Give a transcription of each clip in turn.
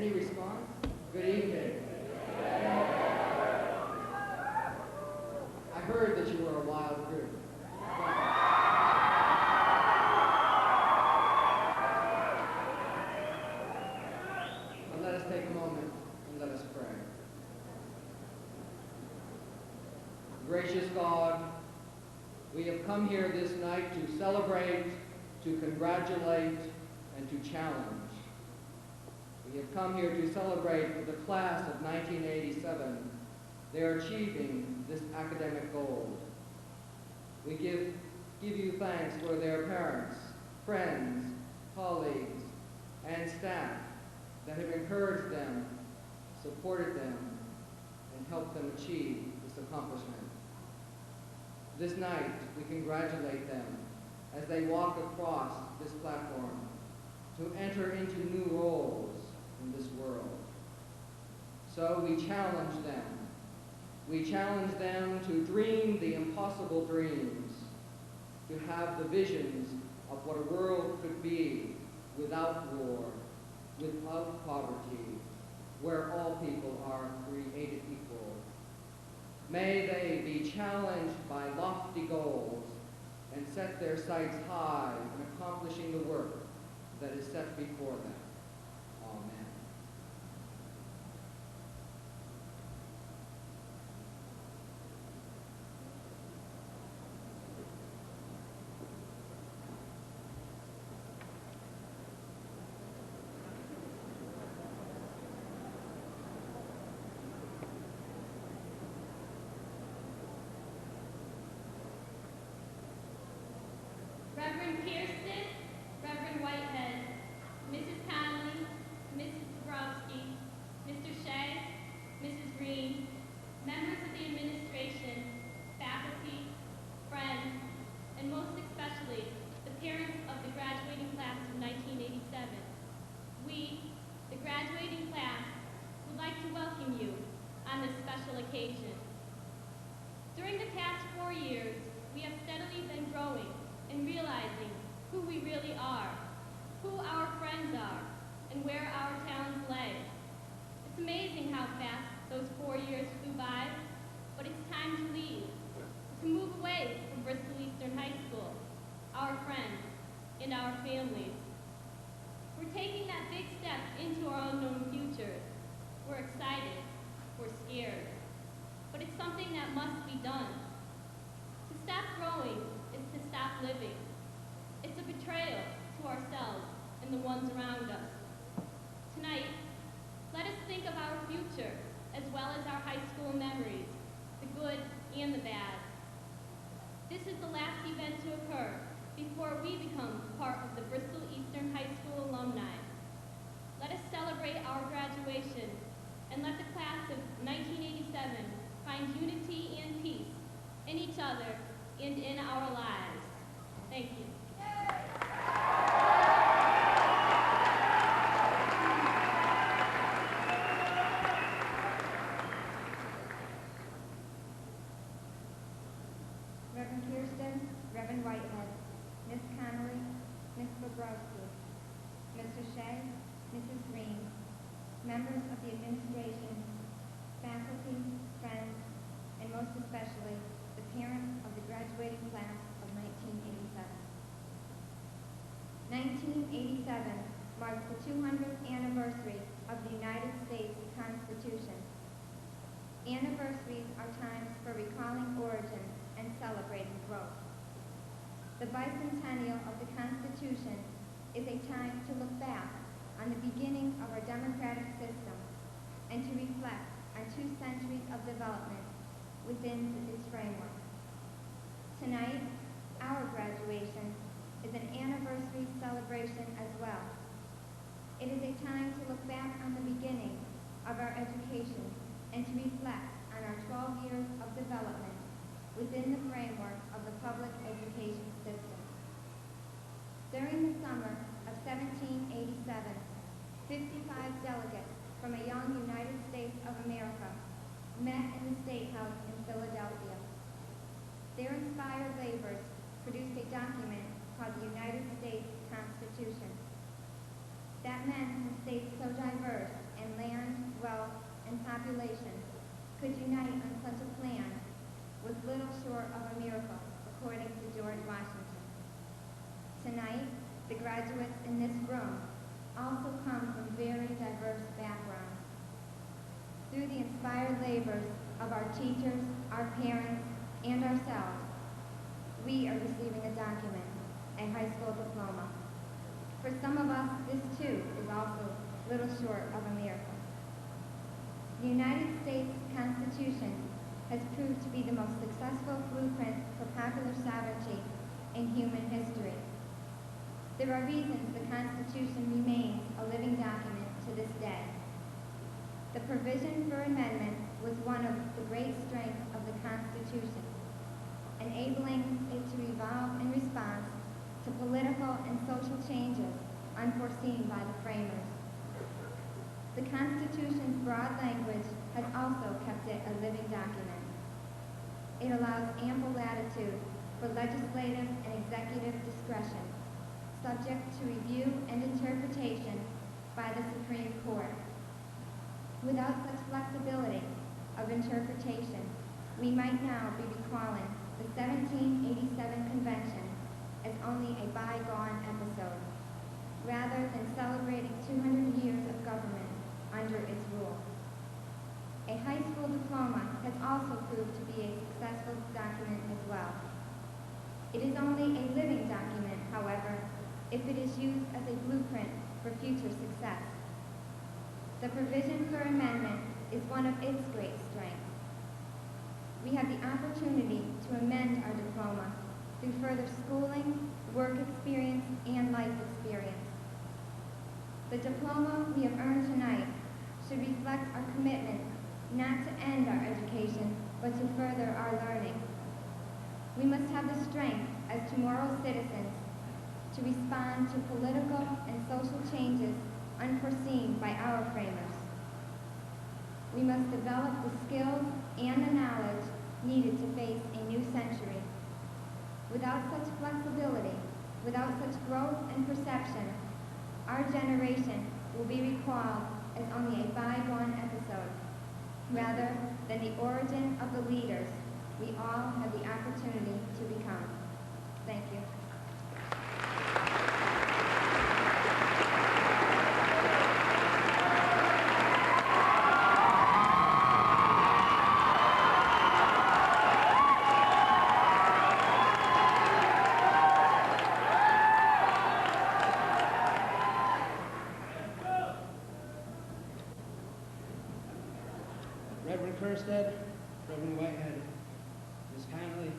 Any response? Good evening. I heard that you were a wild group. But let us take a moment and let us pray. Gracious God, we have come here this night to celebrate, to congratulate, and to challenge. We have come here to celebrate the class of 1987. They are achieving this academic goal. We give you thanks for their parents, friends, colleagues, and staff that have encouraged them, supported them, and helped them achieve this accomplishment. This night, we congratulate them as they walk across this platform to enter into new roles in this world. So we challenge them. We challenge them to dream the impossible dreams, to have the visions of what a world could be without war, without poverty, where all people are created equal. May they be challenged by lofty goals and set their sights high in accomplishing the work that is set before them. Amen. Reverend Kirsten, Reverend Whitehead, Mrs. Connolly, Mrs. Dabrowski, Mr. Shea, Mrs. Green, members of the administration, faculty, friends, and most especially the parents of the graduating class of 1987. We, the graduating class, would like to welcome you on this special occasion. During the past 4 years, we have steadily been growing and realizing who we really are, who our friends are, and where our talents lay. It's amazing how fast those 4 years flew by, but it's time to leave, to move away from Bristol Eastern High School, our friends, and our families. We're taking that big step into our unknown future. We're excited, we're scared, but it's something that must be done. To stop growing is to stop living. It's a betrayal to ourselves and the ones around us. Tonight, let us think of our future as well as our high school memories, the good and the bad. This is the last event to occur before we become part of the Bristol Eastern High School alumni. Let us celebrate our graduation and let the class of 1987 find unity and peace in each other and in our lives. Thank you. Reverend Kirsten, Reverend Whitehead, Miss Connolly, Miss Bobrowski, Mr. Shea, Mrs. Green, members of the administration, faculty, friends, and most especially the parents of the graduating class of 1987. 1987 marks the 200th anniversary of the United States Constitution. Anniversaries are times for recalling origins and celebrating growth. The bicentennial of the Constitution is a time to look back on the beginning of our democratic system and to reflect on 2 centuries of development within its framework. Tonight, our graduation is an anniversary celebration as well. It is a time to look back on the beginning of our education and to reflect on our 12 years of development within the framework of the public education system. During the summer of 1787, 55 delegates from a young United States of America met in the State House in Philadelphia. Their inspired labors produced a document called the United States Constitution. That meant in states so diverse population could unite on such a plan was little short of a miracle, according to George Washington. Tonight, the graduates in this room also come from very diverse backgrounds. Through the inspired labors of our teachers, our parents, and ourselves, we are receiving a document, a high school diploma. For some of us, this too is also little short of a miracle. The United States Constitution has proved to be the most successful blueprint for popular sovereignty in human history. There are reasons the Constitution remains a living document to this day. The provision for amendment was one of the great strengths of the Constitution, enabling it to evolve in response to political and social changes unforeseen by the framers. The Constitution's broad language has also kept it a living document. It allows ample latitude for legislative and executive discretion, subject to review and interpretation by the Supreme Court. Without such flexibility of interpretation, we might now be recalling the 1787 Convention as only a bygone episode, rather than celebrating 200 years of government under its rule. A high school diploma has also proved to be a successful document as well. It is only a living document, however, if it is used as a blueprint for future success. The provision for amendment is one of its great strengths. We have the opportunity to amend our diploma through further schooling, work experience, and life experience. The diploma we have earned tonight should reflect our commitment not to end our education, but to further our learning. We must have the strength as tomorrow's citizens to respond to political and social changes unforeseen by our framers. We must develop the skills and the knowledge needed to face a new century. Without such flexibility, without such growth and perception, our generation will be recalled as only a bygone episode, rather than the origin of the leaders we all have the opportunity to become. Thank you. Reverend Kerstead, Reverend Whitehead, Ms. Connolly,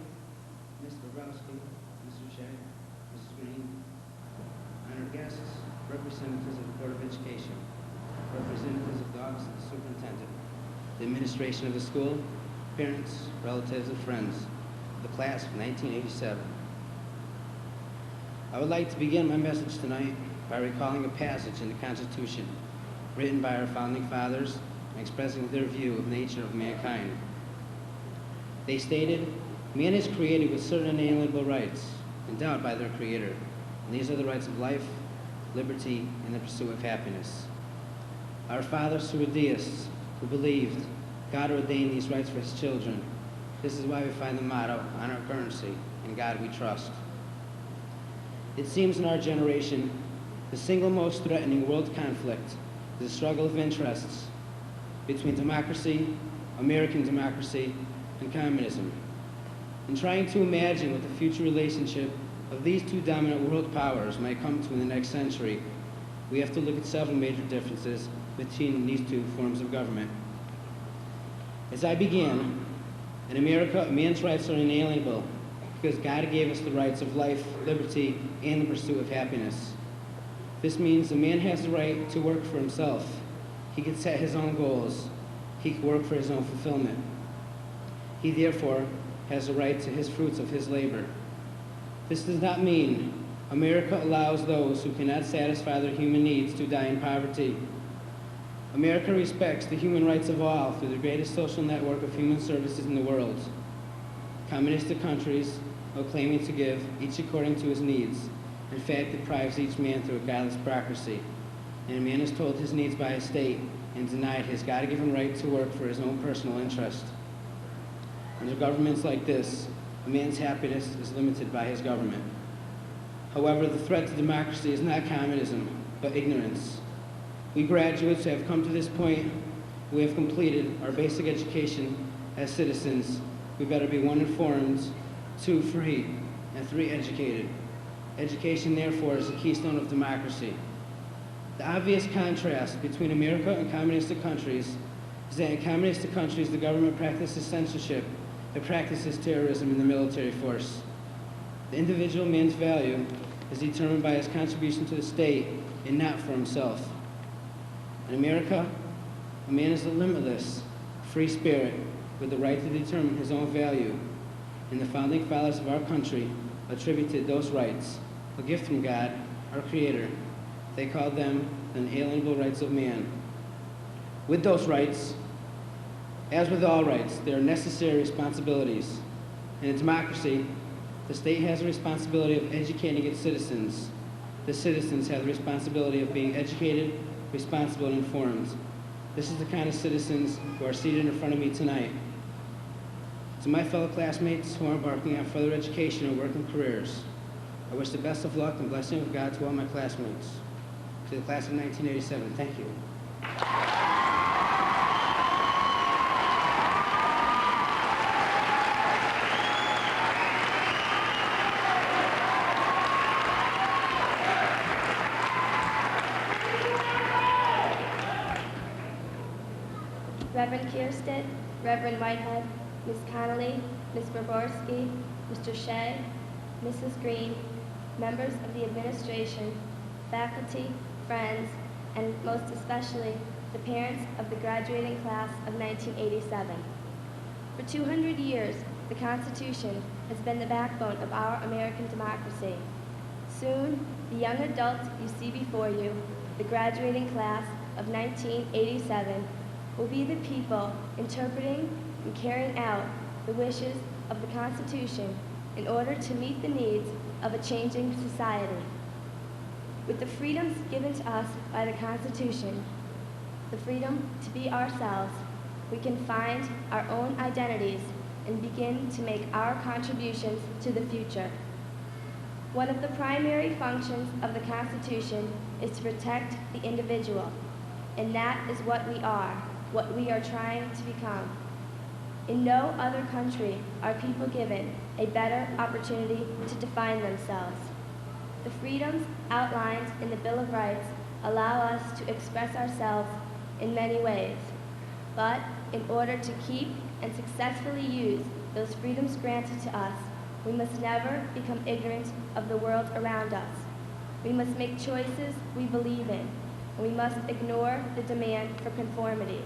Mr. Bobrowski, Mr. Shea, Mrs. Green, honored guests, representatives of the Board of Education, representatives of the Office of the Superintendent, the administration of the school, parents, relatives, and friends of the class of 1987. I would like to begin my message tonight by recalling a passage in the Constitution written by our founding fathers and expressing their view of nature of mankind. They stated, "Man is created with certain inalienable rights, endowed by their Creator, and these are the rights of life, liberty, and the pursuit of happiness." Our fathers who were deists, who believed God ordained these rights for his children. This is why we find the motto on our currency, "In God we trust." It seems in our generation, the single most threatening world conflict is the struggle of interests between democracy, American democracy, and communism. In trying to imagine what the future relationship of these two dominant world powers might come to in the next century, we have to look at several major differences between these two forms of government. As I began, in America, a man's rights are inalienable because God gave us the rights of life, liberty, and the pursuit of happiness. This means a man has the right to work for himself. He can set his own goals. He can work for his own fulfillment. He therefore has the right to his fruits of his labor. This does not mean America allows those who cannot satisfy their human needs to die in poverty. America respects the human rights of all through the greatest social network of human services in the world. Communistic countries, while claiming to give each according to his needs, in fact deprives each man through a godless bureaucracy, and a man is told his needs by a state and denied his God-given right to work for his own personal interest. Under governments like this, a man's happiness is limited by his government. However, the threat to democracy is not communism, but ignorance. We graduates who have come to this point, who have completed our basic education as citizens, we better be 1, informed, 2, free, and 3, educated. Education, therefore, is the keystone of democracy. The obvious contrast between America and communistic countries is that in communistic countries, the government practices censorship, it practices terrorism in the military force. The individual man's value is determined by his contribution to the state and not for himself. In America, a man is a limitless, free spirit with the right to determine his own value, and the founding fathers of our country attributed those rights, a gift from God, our Creator. They called them the inalienable rights of man. With those rights, as with all rights, there are necessary responsibilities. In a democracy, the state has a responsibility of educating its citizens. The citizens have the responsibility of being educated, responsible, and informed. This is the kind of citizens who are seated in front of me tonight. To my fellow classmates who are embarking on further education and working careers, I wish the best of luck and blessing of God to all my classmates. To the class of 1987, thank you. Reverend Kirsten, Reverend Whitehead, Ms. Connolly, Ms. Braborski, Mr. Shea, Mrs. Green, members of the administration, faculty, friends, and most especially the parents of the graduating class of 1987. For 200 years, the Constitution has been the backbone of our American democracy. Soon, the young adults you see before you, the graduating class of 1987, will be the people interpreting and carrying out the wishes of the Constitution in order to meet the needs of a changing society. With the freedoms given to us by the Constitution, the freedom to be ourselves, we can find our own identities and begin to make our contributions to the future. One of the primary functions of the Constitution is to protect the individual, and that is what we are trying to become. In no other country are people given a better opportunity to define themselves. The freedoms outlined in the Bill of Rights allow us to express ourselves in many ways. But in order to keep and successfully use those freedoms granted to us, we must never become ignorant of the world around us. We must make choices we believe in, and we must ignore the demand for conformity.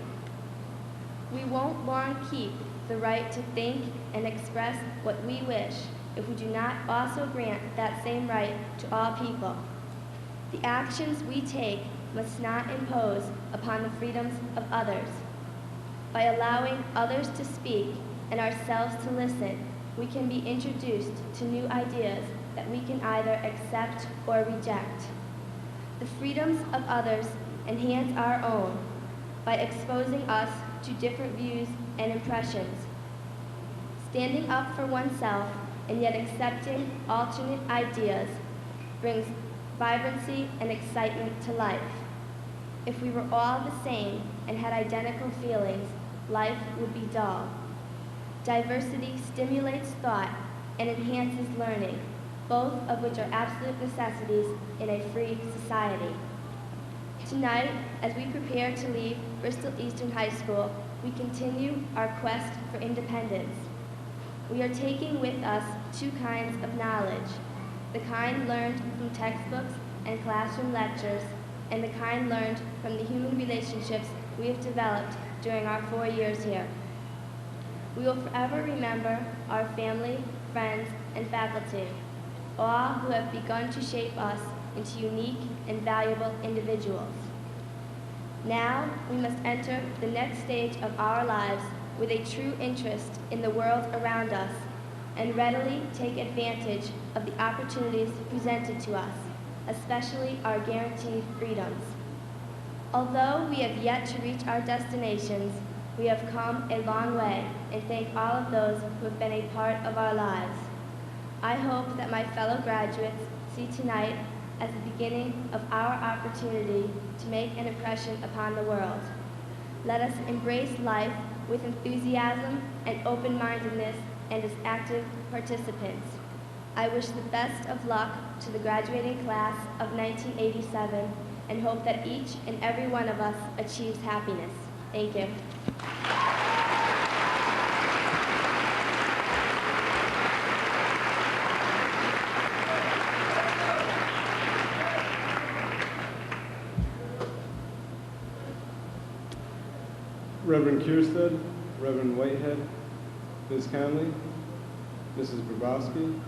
We won't long keep the right to think and express what we wish if we do not also grant that same right to all people. The actions we take must not impose upon the freedoms of others. By allowing others to speak and ourselves to listen, we can be introduced to new ideas that we can either accept or reject. The freedoms of others enhance our own by exposing us to different views and impressions. Standing up for oneself and yet accepting alternate ideas brings vibrancy and excitement to life. If we were all the same and had identical feelings, life would be dull. Diversity stimulates thought and enhances learning, both of which are absolute necessities in a free society. Tonight, as we prepare to leave Bristol Eastern High School, we continue our quest for independence. We are taking with us two kinds of knowledge, the kind learned from textbooks and classroom lectures, and the kind learned from the human relationships we have developed during our 4 years here. We will forever remember our family, friends, and faculty, all who have begun to shape us into unique and valuable individuals. Now, we must enter the next stage of our lives with a true interest in the world around us and readily take advantage of the opportunities presented to us, especially our guaranteed freedoms. Although we have yet to reach our destinations, we have come a long way, and thank all of those who have been a part of our lives. I hope that my fellow graduates see tonight as the beginning of our opportunity to make an impression upon the world. Let us embrace life with enthusiasm and open-mindedness and as active participants. I wish the best of luck to the graduating class of 1987 and hope that each and every one of us achieves happiness. Thank you. Reverend Kierstead, Reverend Whitehead, Ms. Conley, Mrs. Grabowski,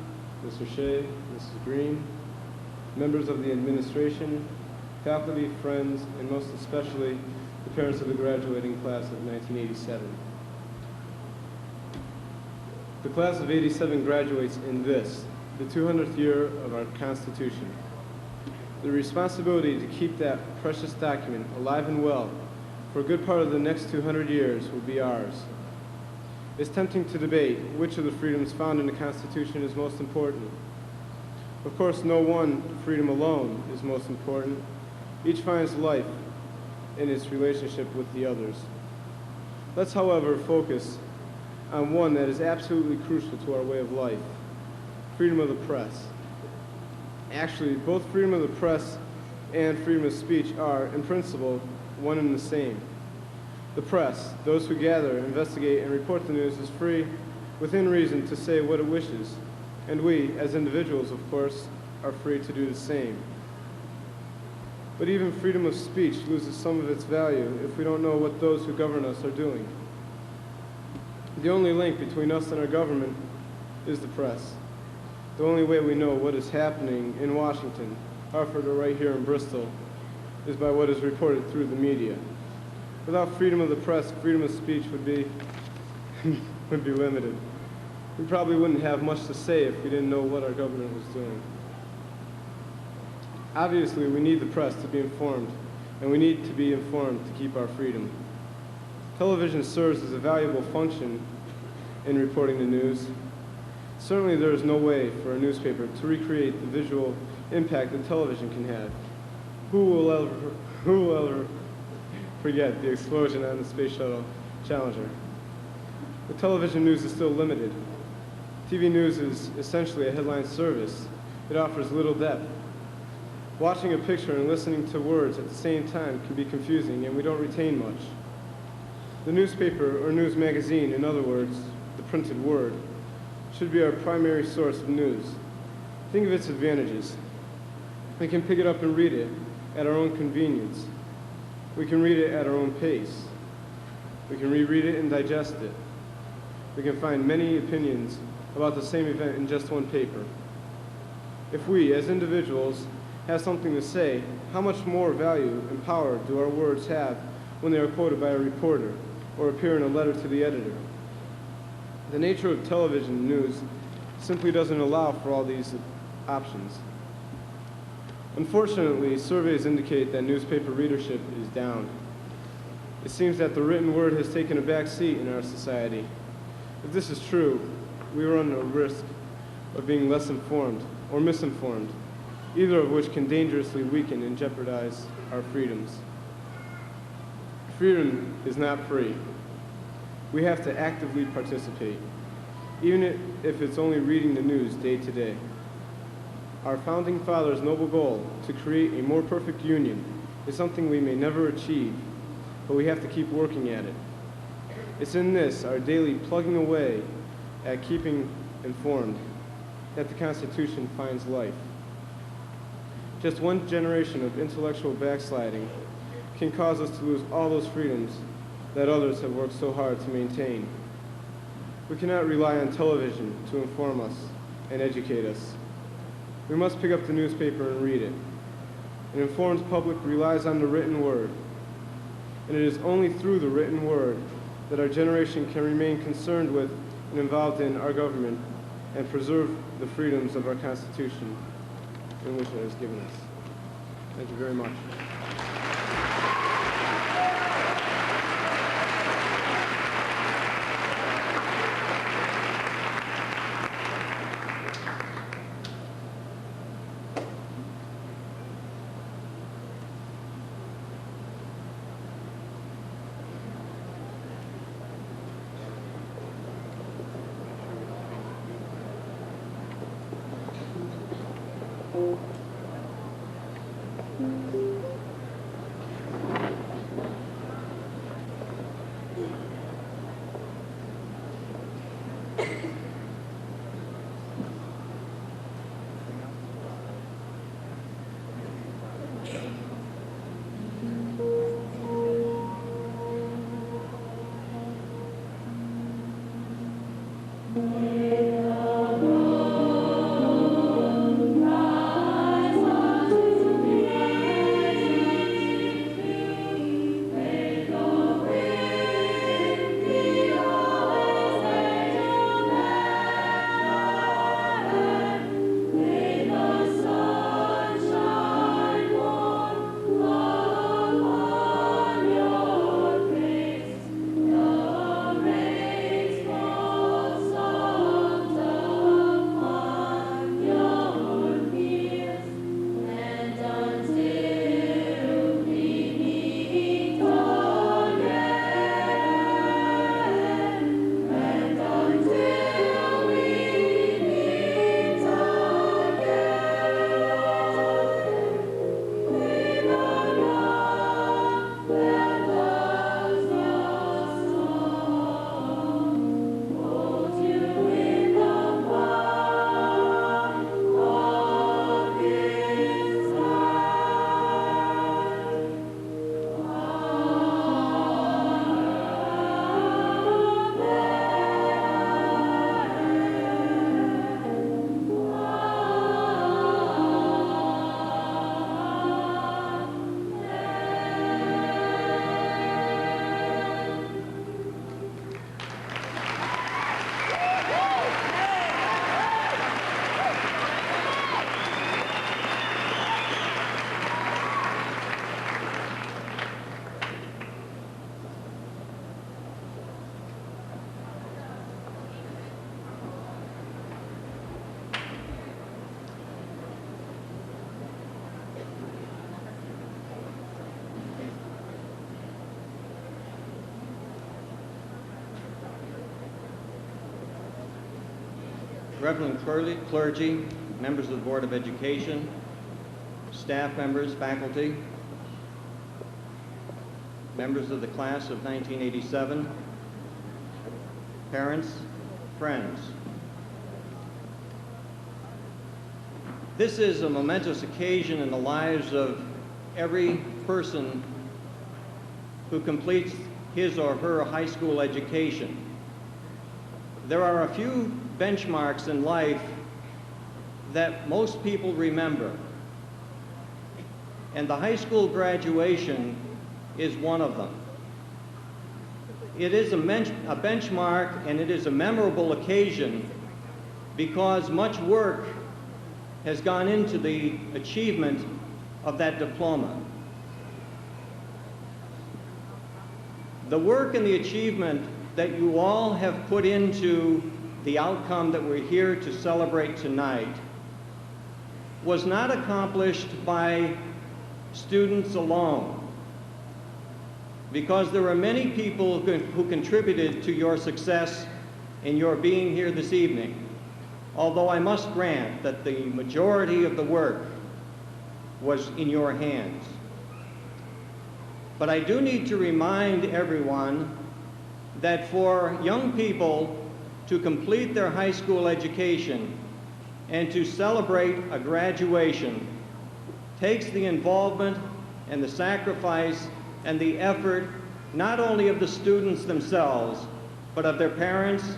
Mr. Shea, Mrs. Green, members of the administration, faculty, friends, and most especially the parents of the graduating class of 1987. The class of '87 graduates in this, the 200th year of our Constitution. The responsibility to keep that precious document alive and well for a good part of the next 200 years will be ours. It's tempting to debate which of the freedoms found in the Constitution is most important. Of course, no one freedom alone is most important. Each finds life in its relationship with the others. Let's, however, focus on one that is absolutely crucial to our way of life: freedom of the press. Actually, both freedom of the press and freedom of speech are, in principle, one and the same. The press, those who gather, investigate, and report the news, is free, within reason, to say what it wishes, and we, as individuals, of course, are free to do the same. But even freedom of speech loses some of its value if we don't know what those who govern us are doing. The only link between us and our government is the press. The only way we know what is happening in Washington, Hartford, or right here in Bristol is by what is reported through the media. Without freedom of the press, freedom of speech would be limited. We probably wouldn't have much to say if we didn't know what our government was doing. Obviously, we need the press to be informed, and we need to be informed to keep our freedom. Television serves as a valuable function in reporting the news. Certainly, there is no way for a newspaper to recreate the visual impact that television can have. Who will ever forget the explosion on the Space Shuttle Challenger? The television news is still limited. TV news is essentially a headline service. It offers little depth. Watching a picture and listening to words at the same time can be confusing, and we don't retain much. The newspaper or news magazine, in other words, the printed word, should be our primary source of news. Think of its advantages. We can pick it up and read it at our own convenience. We can read it at our own pace. We can reread it and digest it. We can find many opinions about the same event in just one paper. If we, as individuals, have something to say, how much more value and power do our words have when they are quoted by a reporter or appear in a letter to the editor? The nature of television news simply doesn't allow for all these options. Unfortunately, surveys indicate that newspaper readership is down. It seems that the written word has taken a back seat in our society. If this is true, we run a risk of being less informed or misinformed, either of which can dangerously weaken and jeopardize our freedoms. Freedom is not free. We have to actively participate, even if it's only reading the news day to day. Our founding fathers' noble goal to create a more perfect union is something we may never achieve, but we have to keep working at it. It's in this, our daily plugging away at keeping informed, that the Constitution finds life. Just one generation of intellectual backsliding can cause us to lose all those freedoms that others have worked so hard to maintain. We cannot rely on television to inform us and educate us. We must pick up the newspaper and read it. An informed public relies on the written word, and it is only through the written word that our generation can remain concerned with and involved in our government and preserve the freedoms of our Constitution in which it has given us. Thank you very much. Reverend clergy, members of the Board of Education, staff members, faculty, members of the class of 1987, parents, friends. This is a momentous occasion in the lives of every person who completes his or her high school education. There are a few benchmarks in life that most people remember, and the high school graduation is one of them. It is a benchmark, and it is a memorable occasion because much work has gone into the achievement of that diploma. The work and the achievement that you all have put into the outcome that we're here to celebrate tonight was not accomplished by students alone, because there are many people who contributed to your success in your being here this evening, although I must grant that the majority of the work was in your hands. But I do need to remind everyone that for young people to complete their high school education and to celebrate a graduation takes the involvement and the sacrifice and the effort not only of the students themselves, but of their parents,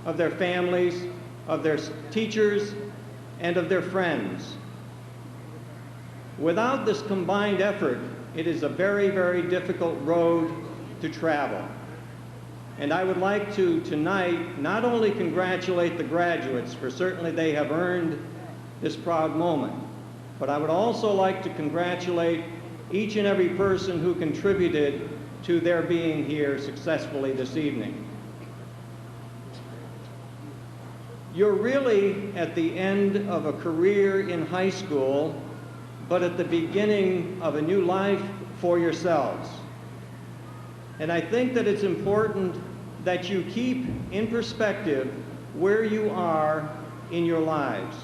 of their families, of their teachers, and of their friends. Without this combined effort, it is a very, very difficult road to travel. And I would like to tonight not only congratulate the graduates, for certainly they have earned this proud moment, but I would also like to congratulate each and every person who contributed to their being here successfully this evening. You're really at the end of a career in high school, but at the beginning of a new life for yourselves. And I think that it's important that you keep in perspective where you are in your lives.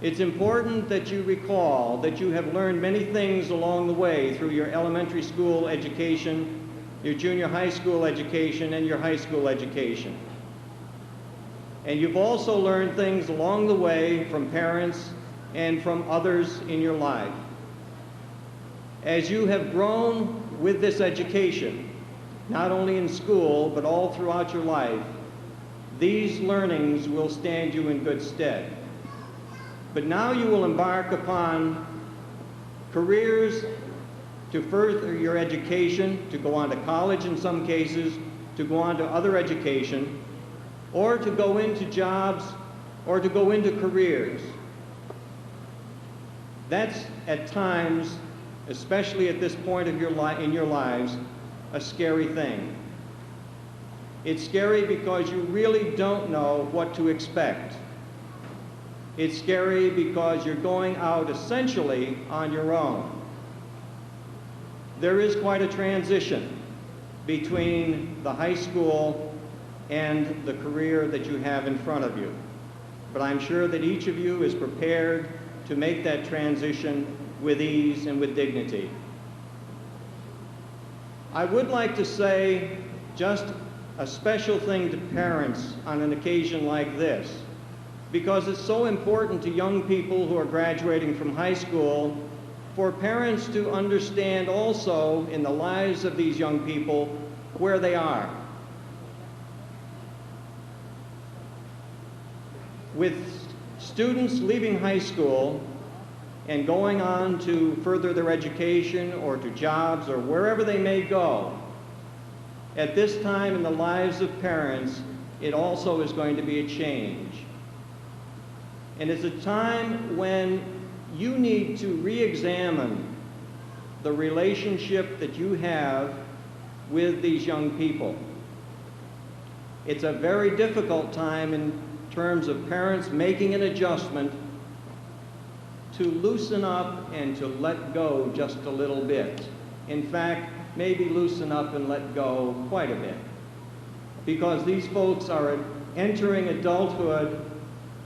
It's important that you recall that you have learned many things along the way through your elementary school education, your junior high school education, and your high school education. And you've also learned things along the way from parents and from others in your life. As you have grown with this education, not only in school, but all throughout your life, these learnings will stand you in good stead. But now you will embark upon careers to further your education, to go on to college in some cases, to go on to other education, or to go into jobs, or to go into careers. That's at times, especially at this point of in your lives, a scary thing. It's scary because you really don't know what to expect. It's scary because you're going out essentially on your own. There is quite a transition between the high school and the career that you have in front of you. But I'm sure that each of you is prepared to make that transition with ease and with dignity. I would like to say just a special thing to parents on an occasion like this, because it's so important to young people who are graduating from high school for parents to understand also in the lives of these young people where they are. With students leaving high school and going on to further their education or to jobs or wherever they may go, at this time in the lives of parents, it also is going to be a change. And it's a time when you need to re-examine the relationship that you have with these young people. It's a very difficult time in terms of parents making an adjustment to loosen up and to let go just a little bit. In fact, maybe loosen up and let go quite a bit. Because these folks are entering adulthood,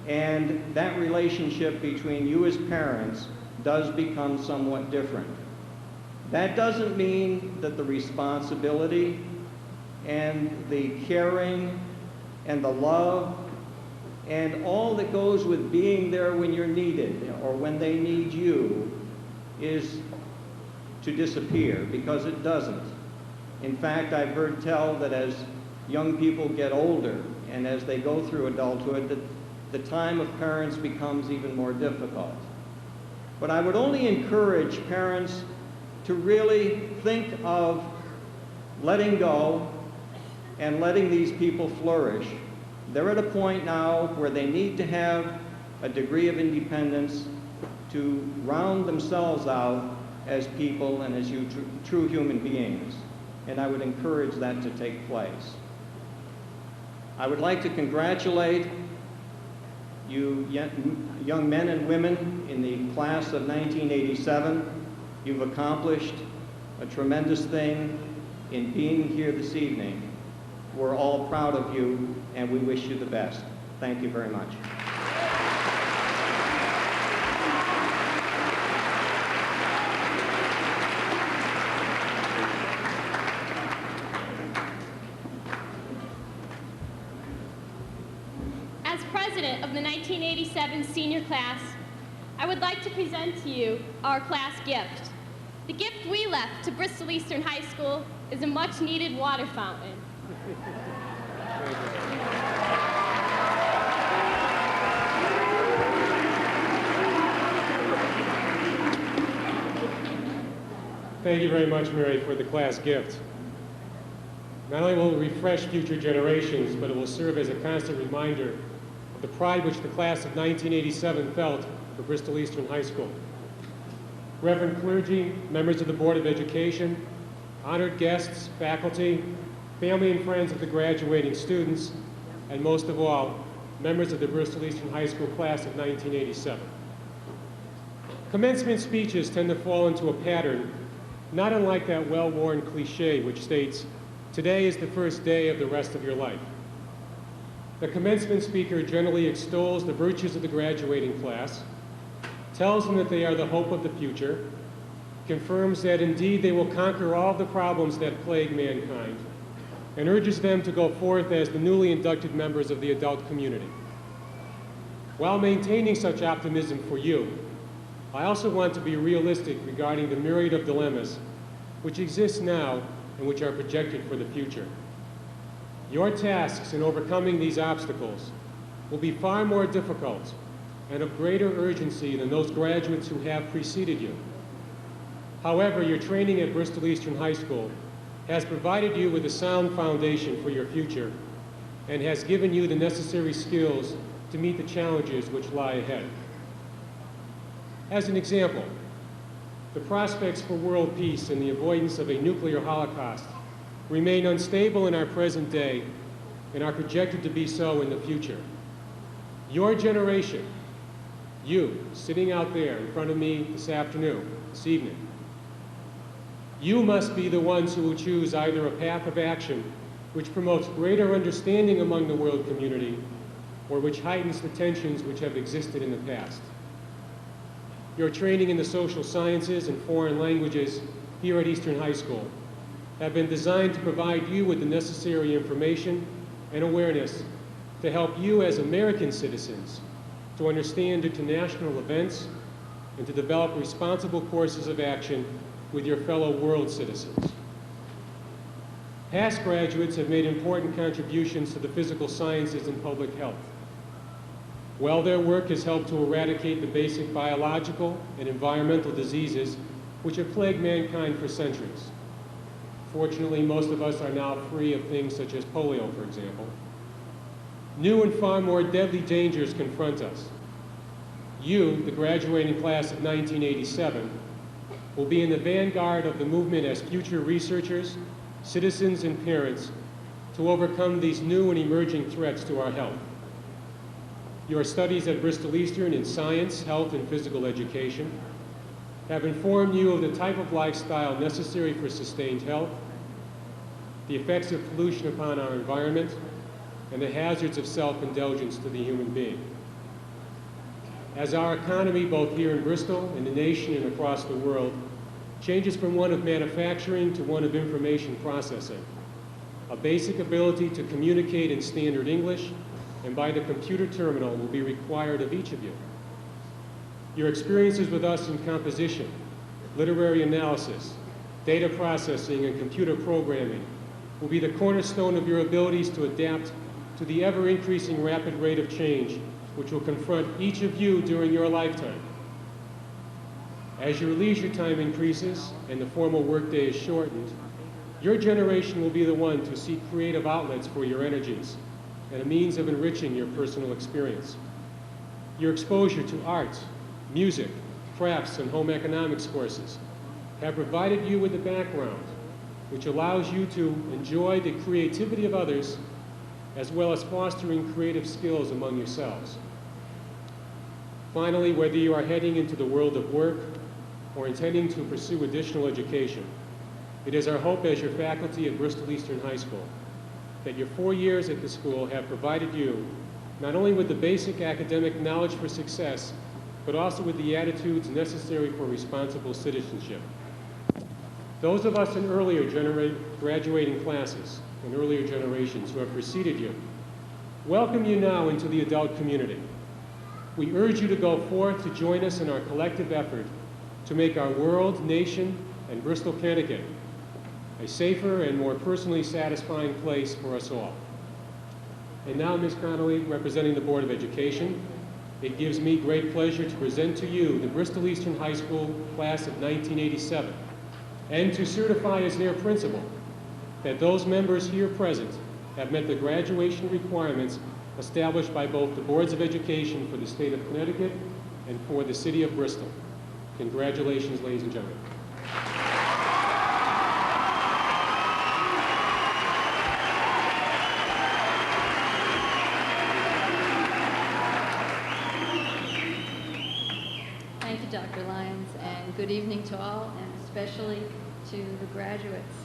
and that relationship between you as parents does become somewhat different. That doesn't mean that the responsibility and the caring and the love and all that goes with being there when you're needed or when they need you is to disappear, because it doesn't. In fact, I've heard tell that as young people get older and as they go through adulthood, that the time of parents becomes even more difficult. But I would only encourage parents to really think of letting go and letting these people flourish. They're at a point now where they need to have a degree of independence to round themselves out as people and as true human beings. And I would encourage that to take place. I would like to congratulate you young men and women in the class of 1987. You've accomplished a tremendous thing in being here this evening. We're all proud of you, and we wish you the best. Thank you very much. As president of the 1987 senior class, I would like to present to you our class gift. The gift we left to Bristol Eastern High School is a much-needed water fountain. Thank you very much, Mary, for the class gift. Not only will it refresh future generations, but it will serve as a constant reminder of the pride which the class of 1987 felt for Bristol Eastern High School. Reverend clergy, members of the Board of Education, honored guests, faculty, family and friends of the graduating students, and most of all, members of the Bristol Eastern High School class of 1987. Commencement speeches tend to fall into a pattern not unlike that well-worn cliche which states, "Today is the first day of the rest of your life." The commencement speaker generally extols the virtues of the graduating class, tells them that they are the hope of the future, confirms that indeed they will conquer all the problems that plague mankind, and urges them to go forth as the newly inducted members of the adult community. While maintaining such optimism for you, I also want to be realistic regarding the myriad of dilemmas which exist now and which are projected for the future. Your tasks in overcoming these obstacles will be far more difficult and of greater urgency than those graduates who have preceded you. However, your training at Bristol Eastern High School has provided you with a sound foundation for your future and has given you the necessary skills to meet the challenges which lie ahead. As an example, the prospects for world peace and the avoidance of a nuclear holocaust remain unstable in our present day and are projected to be so in the future. Your generation, you sitting out there in front of me this evening, you must be the ones who will choose either a path of action which promotes greater understanding among the world community or which heightens the tensions which have existed in the past. Your training in the social sciences and foreign languages here at Eastern High School have been designed to provide you with the necessary information and awareness to help you as American citizens to understand international events and to develop responsible courses of action with your fellow world citizens. Past graduates have made important contributions to the physical sciences and public health. While their work has helped to eradicate the basic biological and environmental diseases which have plagued mankind for centuries. Fortunately, most of us are now free of things such as polio, for example. New and far more deadly dangers confront us. You, the graduating class of 1987, will be in the vanguard of the movement as future researchers, citizens, and parents to overcome these new and emerging threats to our health. Your studies at Bristol Eastern in science, health, and physical education have informed you of the type of lifestyle necessary for sustained health, the effects of pollution upon our environment, and the hazards of self-indulgence to the human being. As our economy, both here in Bristol, in the nation, and across the world, changes from one of manufacturing to one of information processing, a basic ability to communicate in standard English and by the computer terminal will be required of each of you. Your experiences with us in composition, literary analysis, data processing, and computer programming will be the cornerstone of your abilities to adapt to the ever-increasing rapid rate of change which will confront each of you during your lifetime. As your leisure time increases and the formal workday is shortened, your generation will be the one to seek creative outlets for your energies and a means of enriching your personal experience. Your exposure to art, music, crafts, and home economics courses have provided you with the background which allows you to enjoy the creativity of others as well as fostering creative skills among yourselves. Finally, whether you are heading into the world of work or intending to pursue additional education, it is our hope as your faculty at Bristol Eastern High School that your 4 years at the school have provided you not only with the basic academic knowledge for success, but also with the attitudes necessary for responsible citizenship. Those of us in earlier graduating classes and earlier generations who have preceded you welcome you now into the adult community. We urge you to go forth to join us in our collective effort to make our world, nation, and Bristol, Connecticut a safer and more personally satisfying place for us all. And now, Ms. Connolly, representing the Board of Education, it gives me great pleasure to present to you the Bristol Eastern High School class of 1987 and to certify as their principal that those members here present have met the graduation requirements established by both the Boards of Education for the state of Connecticut and for the city of Bristol. Congratulations, ladies and gentlemen. Thank you, Dr. Lyons, and good evening to all, and especially to the graduates.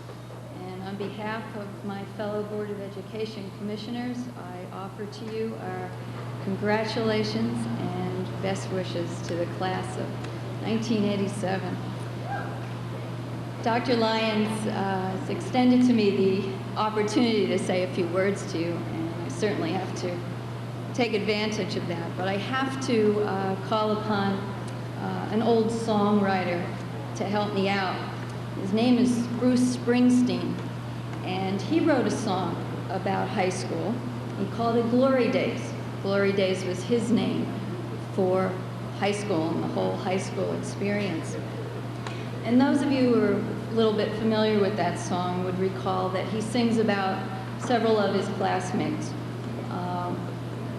And on behalf of my fellow Board of Education commissioners, I offer to you our congratulations and best wishes to the class of 1987. Dr. Lyons has extended to me the opportunity to say a few words to you, and I certainly have to take advantage of that. But I have to call upon an old songwriter to help me out. His name is Bruce Springsteen, and he wrote a song about high school. He called it Glory Days. Glory Days was his name for high school and the whole high school experience. And those of you who are a little bit familiar with that song would recall that he sings about several of his classmates,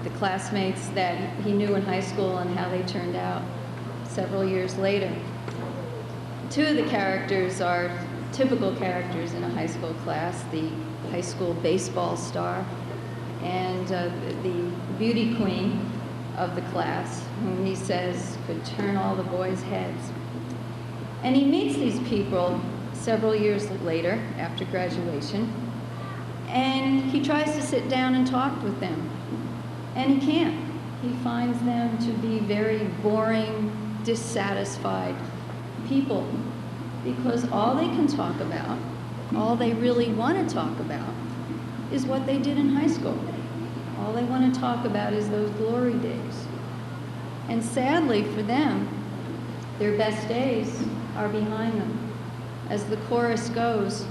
the classmates that he knew in high school and how they turned out several years later. Two of the characters are typical characters in a high school class, the high school baseball star and the beauty queen of the class, whom he says could turn all the boys' heads. And he meets these people several years later, after graduation, and he tries to sit down and talk with them, and he can't. He finds them to be very boring, dissatisfied people, because all they can talk about, all they really want to talk about, is what they did in high school. All they want to talk about is those glory days. And sadly for them, their best days are behind them. As the chorus goes,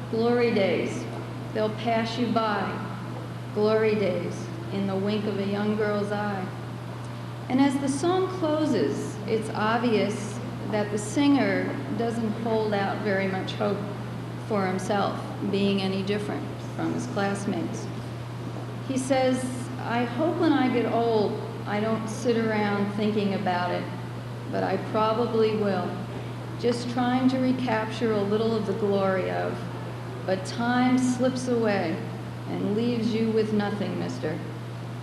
glory days, they'll pass you by. Glory days, in the wink of a young girl's eye. And as the song closes, it's obvious that the singer doesn't hold out very much hope for himself being any different from his classmates. He says, I hope when I get old, I don't sit around thinking about it, but I probably will, just trying to recapture a little of the glory of, but time slips away and leaves you with nothing, mister,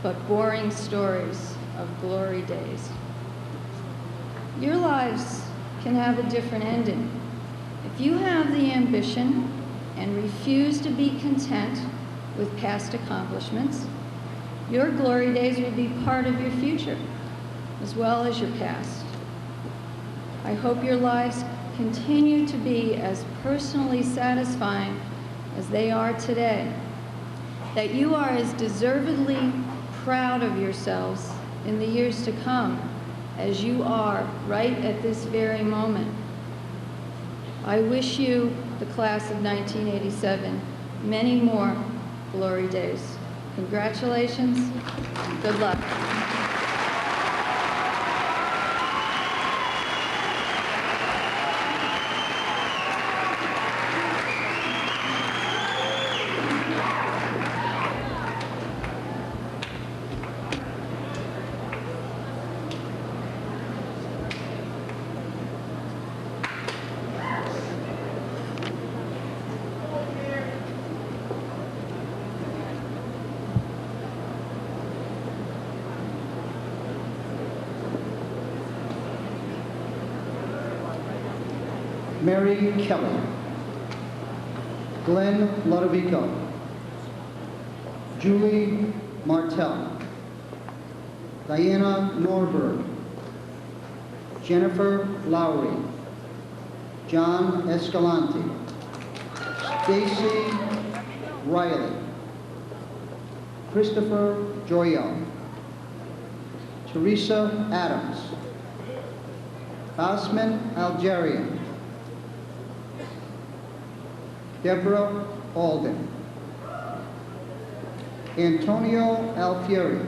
but boring stories of glory days. Your lives can have a different ending. If you have the ambition and refuse to be content with past accomplishments, your glory days will be part of your future, as well as your past. I hope your lives continue to be as personally satisfying as they are today, that you are as deservedly proud of yourselves in the years to come as you are right at this very moment. I wish you, the class of 1987, many more glory days. Congratulations, and good luck. Mary Kelly, Glenn Lodovico, Julie Martell, Diana Norberg, Jennifer Lowry, John Escalante, Stacy Riley, Christopher Joyelle, Teresa Adams, Basman Algerian, Deborah Alden, Antonio Alfieri,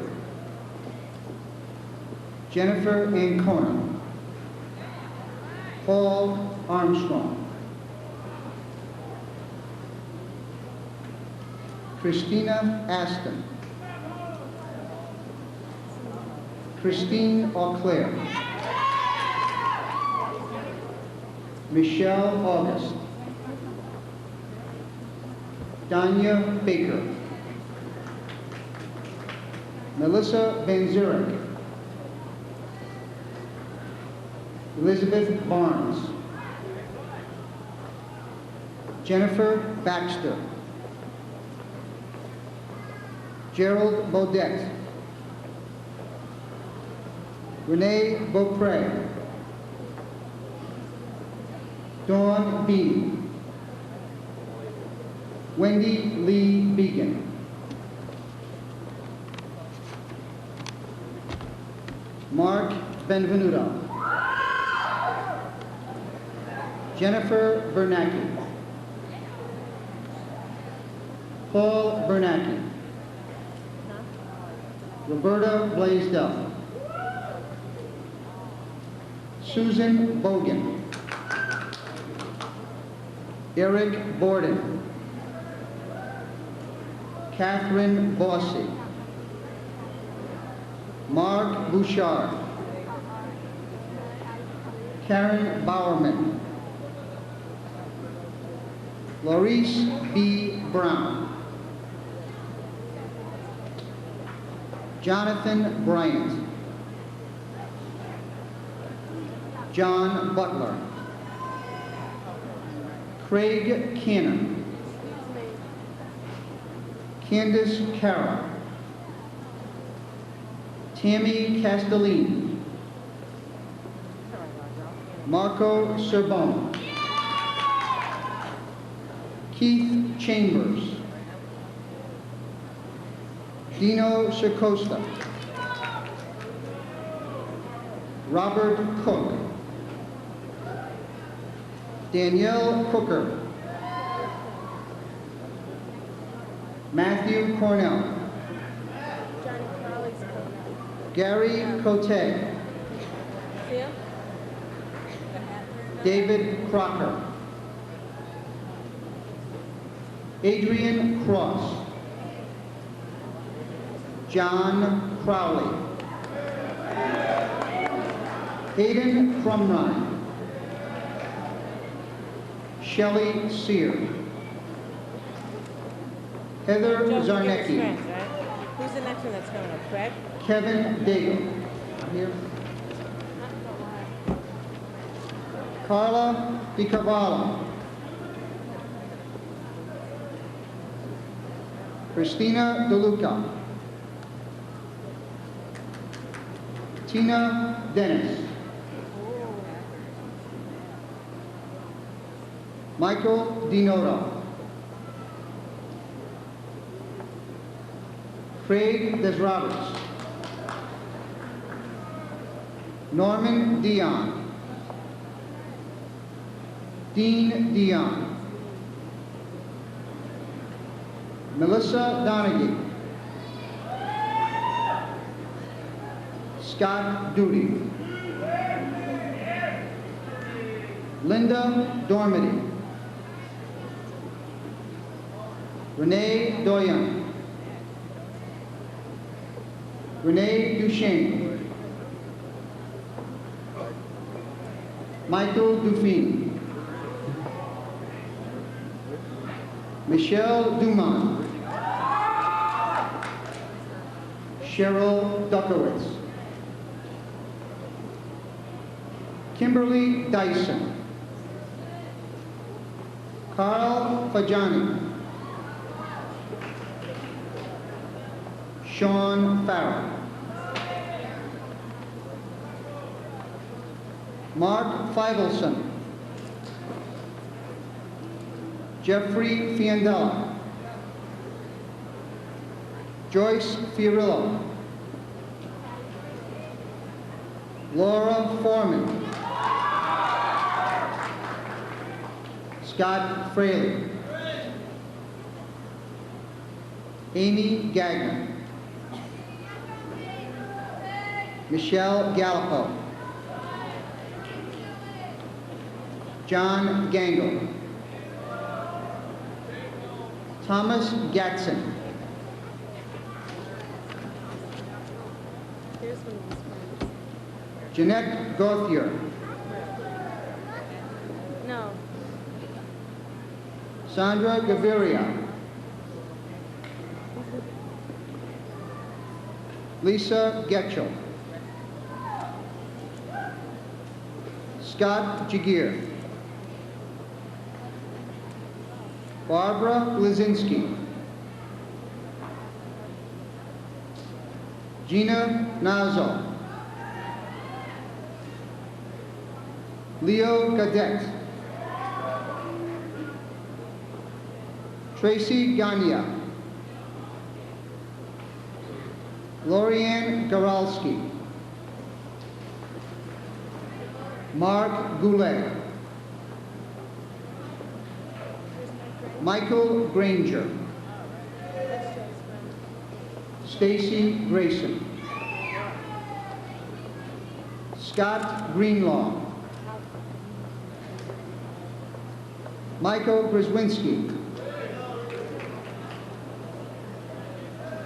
Jennifer Ancona, Paul Armstrong, Christina Aston, Christine Auclair, Michelle August, Danya Baker, Melissa Van Zurich, Elizabeth Barnes, Jennifer Baxter, Gerald Bodette, Renee Beaupre, Dawn Beatty, Wendy Lee Began, Mark Benvenuto, Jennifer Bernacki, Paul Bernacki. Roberta Blaisdell. Susan Bogan. Eric Borden. Catherine Bossy. Mark Bouchard. Karen Bowerman. Laurice B. Brown. Jonathan Bryant. John Butler. Craig Cannon. Candace Carroll. Tammy Castellini. Marco Cerbone. Keith Chambers. Dino Circosta. Robert Cook. Danielle Cooker. Matthew Cornell. Gary Cote. David Crocker. Adrian Cross. John Crowley. Hayden Crumrine. Shelley Sear. Heather Zarnecki. Who's the next one that's coming up? Craig? Kevin Daigle. Here. Carla DiCavallo. Christina DeLuca. Tina Dennis. Michael DiNoto. Craig Desroberts. Norman Dion. Dean Dion. Melissa Donaghy. Scott Duty. Linda Dormady. Renee Doyen. Renee Duchesne. Michael Dufine. Michelle Dumont. Cheryl Duckowitz. Kimberly Dyson. Carl Fajani. Sean Farrell. Mark Feivelson. Jeffrey Fiandella. Joyce Fiorillo. Laura Foreman. Scott Fraley. Amy Gagnon. Michelle Gallipo. John Gangle. Thomas Gatson. Jeanette Gauthier. No. Sandra Gaviria. Lisa Getchell. Scott Jagir. Barbara Blazinski. Gina Nazo. Leo Cadet. Tracy Gania. Lorianne Garalski. Mark Goulet. Michael Granger. Stacy Grayson. Scott Greenlaw. Michael Grzwinski.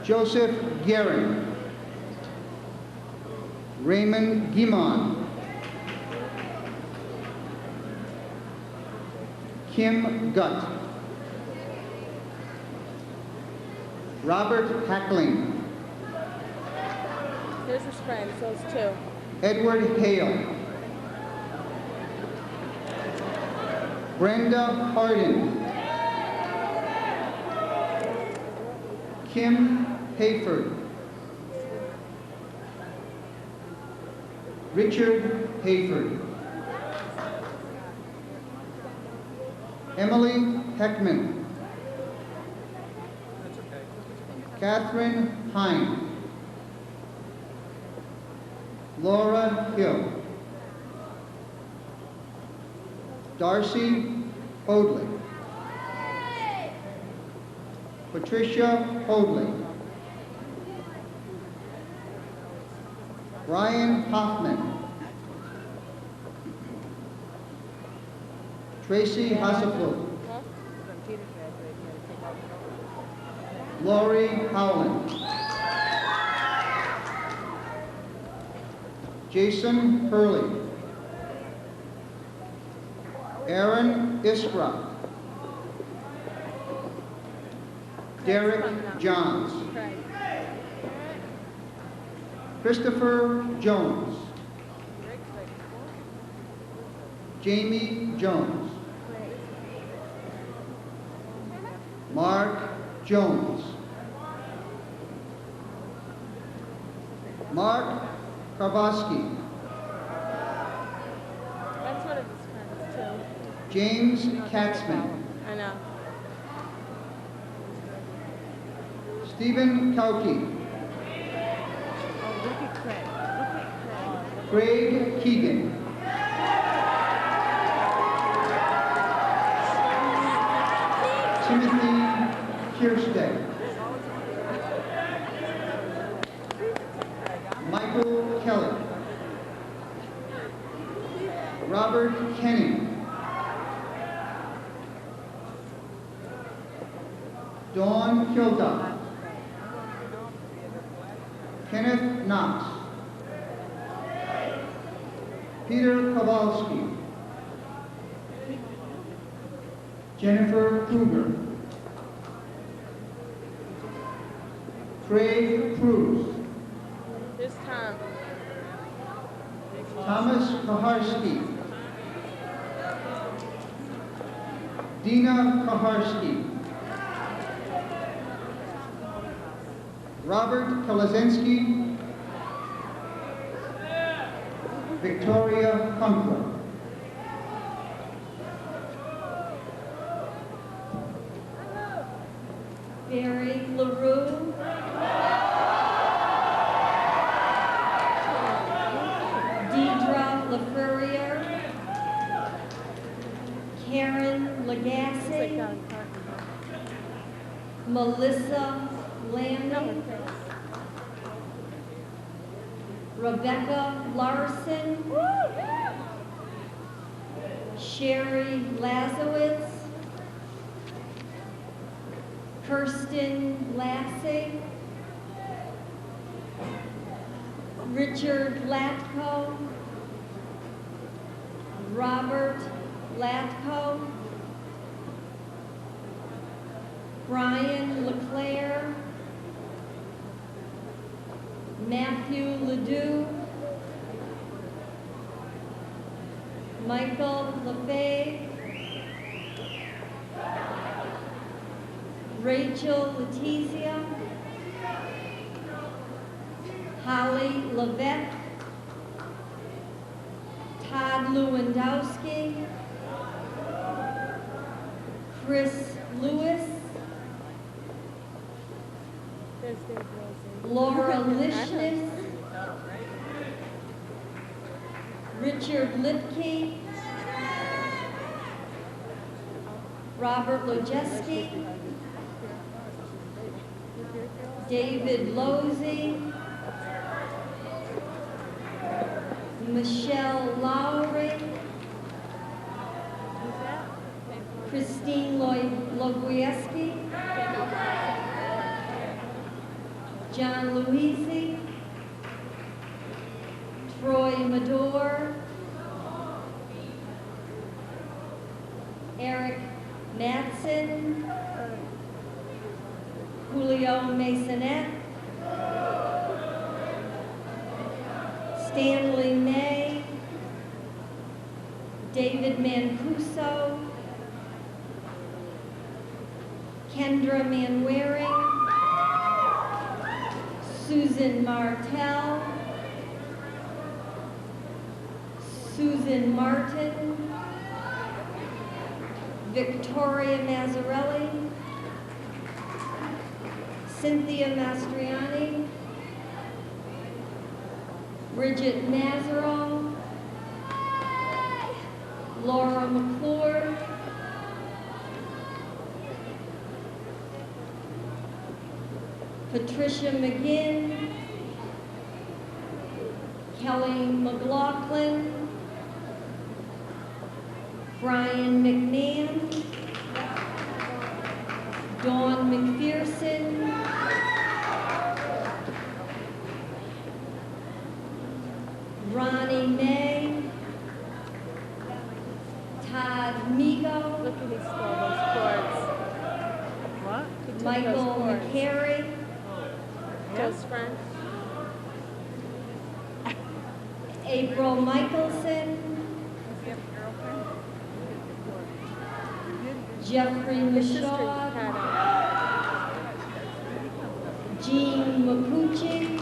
Joseph Guerin. Raymond Guimond. Kim Gutt. Robert Hackling. Here's his friends, those two. Edward Hale. Brenda Hardin. Kim Hayford. Richard Hayford. Emily Heckman. Catherine Hine. Laura Hill. Darcy Hoadley. Patricia Hoadley. Brian Hoffman. Tracy Hasselfeld. Lori Howland. Jason Hurley. Aaron Iskra. Derek Johns. Christopher Jones. Jamie Jones. Mark Jones. Mark Karvosky. That's one of his friends, too. James Katzman. I know. Stephen Kauke. Oh, look at Craig. Look at Craig. Craig Keegan. Timothy Kirstead. Michael Kelly. Robert Kenny. Dawn Kilduff. Kenneth Knox. Peter Kowalski. Jennifer Kruger. Craig Cruz. Here's Tom. Thomas Kaharski. Dina Kaharski. Robert Kalazinski. Victoria Kunkel. Barry LaRue. Deidre LaFurrier. Karen Lagasse. Melissa Lamley. Rebecca Larson. Sherry Lazowitz. Kirsten Lassie. Richard Latko. Robert Latko. Brian LeClaire. Matthew Ledoux. Michael LaFay. Rachel Letizia. Holly Levesque. Todd Lewandowski. Chris Lewis. There's Dave Rosen. Laura Lishnis. Richard Lipke. Robert Lojeski. David Losey, Michelle Lowry, Christine Loguieski, John Luisi, Troy Madore, Eric Matson, Julio Masonette, Stanley May, David Mancuso, Kendra Manwaring, Susan Martell, Susan Martin, Victoria Mazzarelli, Cynthia Mastriani, Bridget Mazerow, Laura McClure, Patricia McGinn, Kelly McLaughlin, Brian McMahon, Dawn McPherson, Ronnie May, Todd Migo, Look at his score, those chords. What? He took Michael those chords. McCary, Joe's friend. April Michelson, Jeffrey His sister Mishaw, had Jean Mapucci,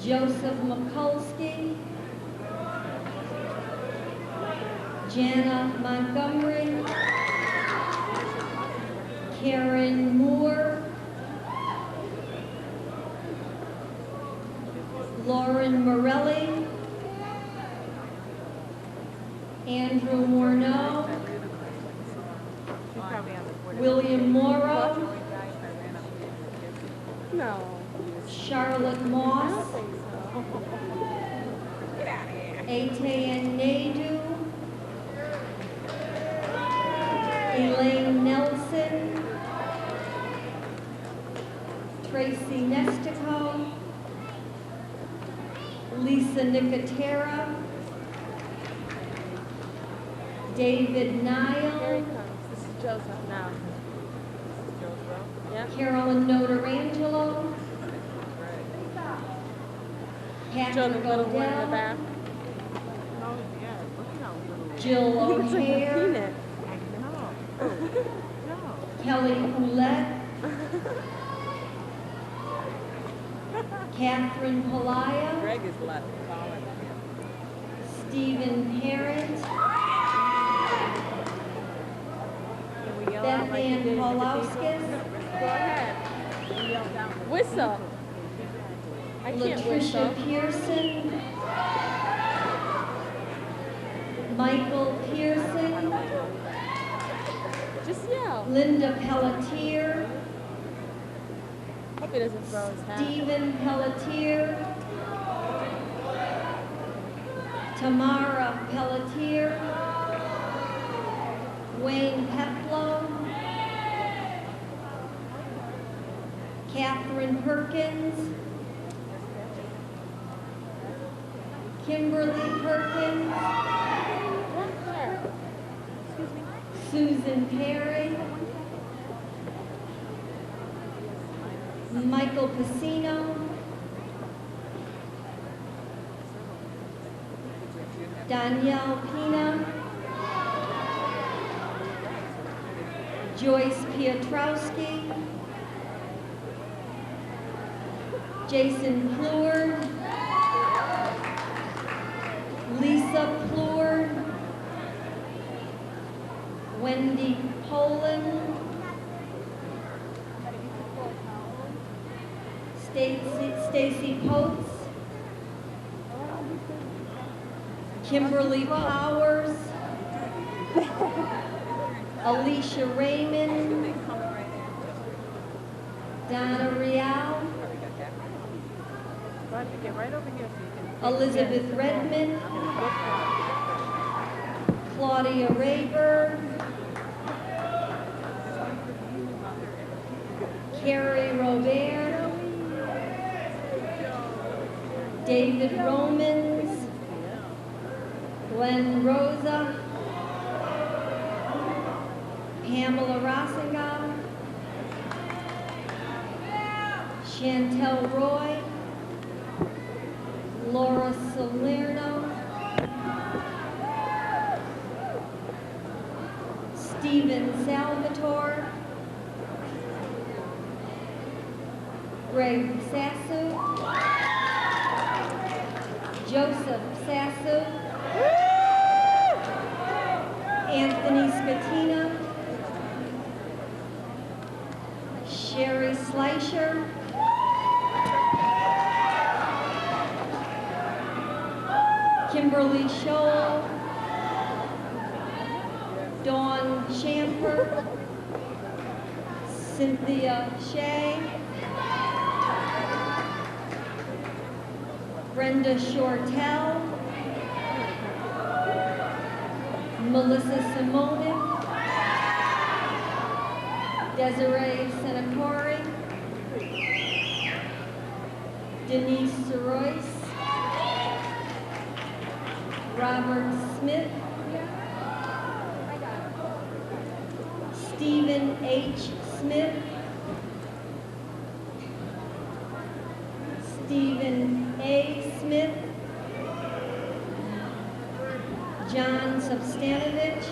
Joseph Mikulski, Jana Montgomery, Karen Moore, Lauren Morelli, Andrew Morneau, She's probably on the board. William Morrow, No. Charlotte I Moss, don't think so. Get out of here. Atayan Naidu, Elaine Nelson, Tracy Nestico, Lisa Nicotera, David Here he Nile, comes. This is Joseph now. This is Joe's row. Yep. Carolyn Notarangelo, Joe, the Patrick little one in the Odell, back. Oh, yeah. Look at how little. Jill He looks like a O'Hare, peanut. I know. No. Kelly Poulet, Catherine Palaya, Greg is left. Stephen Parent, Can we yell out Beth like you Ann did in the Paulowskis, Go ahead. Whistle. I can't Latricia whistle. Pearson, Michael Pearson, Just yell. Linda Pelletier, Hope he doesn't throw his hat. Stephen Pelletier, Tamara Pelletier, Wayne Peplow, Catherine Perkins, Kimberly Perkins, Susan Perry, Michael Pacino, Danielle Pina, Joyce Piotrowski, Jason Pleward, Lisa Pleward, Wendy Poland, Stacy Potes, Kimberly Powers, Alicia Raymond, Donna Real, Get right over here so you can. Elizabeth Redmond, Claudia Rayburn, Carrie Robert, David Romans, Glenn Rosa, Pamela Rossinger, Chantel Roy, Laura Salerno, Stephen Salvatore, Greg Sassu, Joseph Sassu, Anthony Scatina, Sherry Slicer, Kimberly Scholl, Dawn Champer, Cynthia Shea, Brenda Shortell, Melissa Simonik, Desiree Senatori, Denise Sorois, Robert Smith, Stephen H. Smith, Stephen A. Smith, John Substanovich,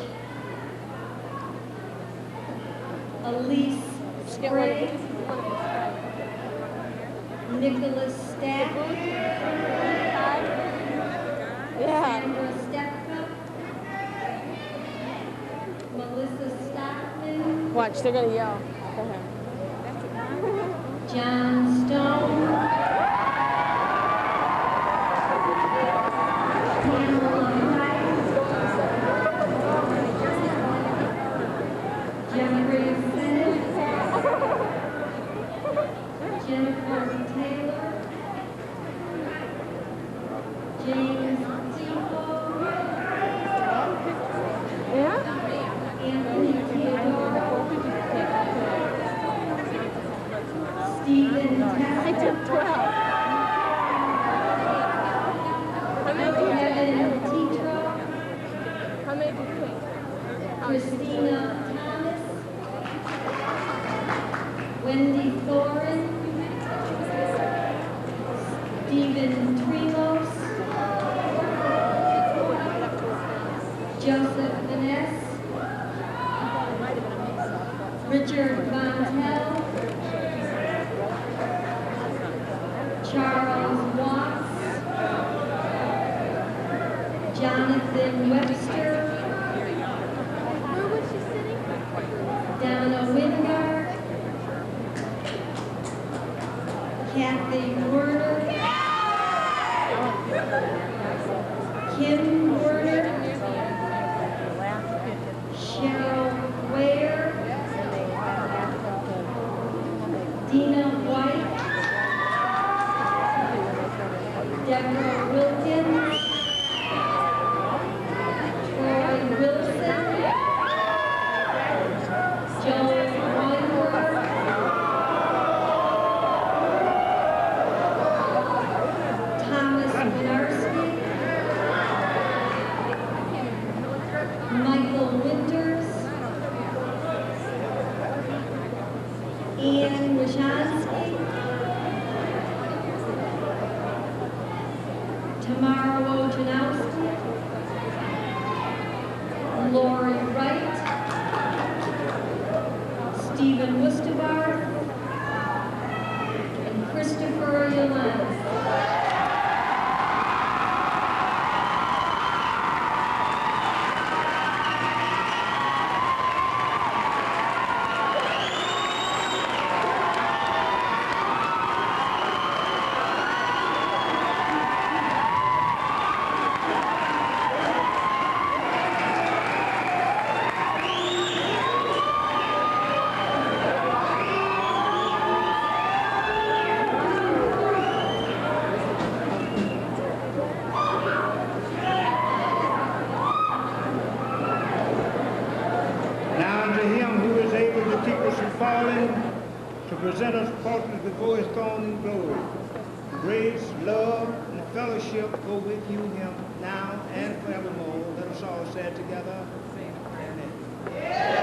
Elise Spray, Nicholas Stack, Sandra Stepka, Melissa Stockman, Watch, they're gonna yell. Go ahead. John Stone, Pamela Price, Jeffrey Simmons, Jennifer Taylor, James Tico, Anthony Theodore, Stephen Tester, Kevin Tetro, Christina Thomas, Wendy Thorin, Stephen Tremos, Joseph Vaness, Richard Montel, Charles Watts, Jonathan Webster, Donna Wingard, Kathy Werner, Kim Werner, Cheryl Ware, Dina White, Deborah Wilkins, Troy Wilson, Joel Weinberg, Thomas Winarski, Michael Winters, Ian Wishansky, Tamara Wojnowski, Lori Wright, Stephen Wusterbarth, and Christopher Yolanda. to him who is able to keep us from falling, to present us faultless before his throne in glory. Grace, love, and fellowship go with you, him, now and forevermore. Let us all say it together. Amen.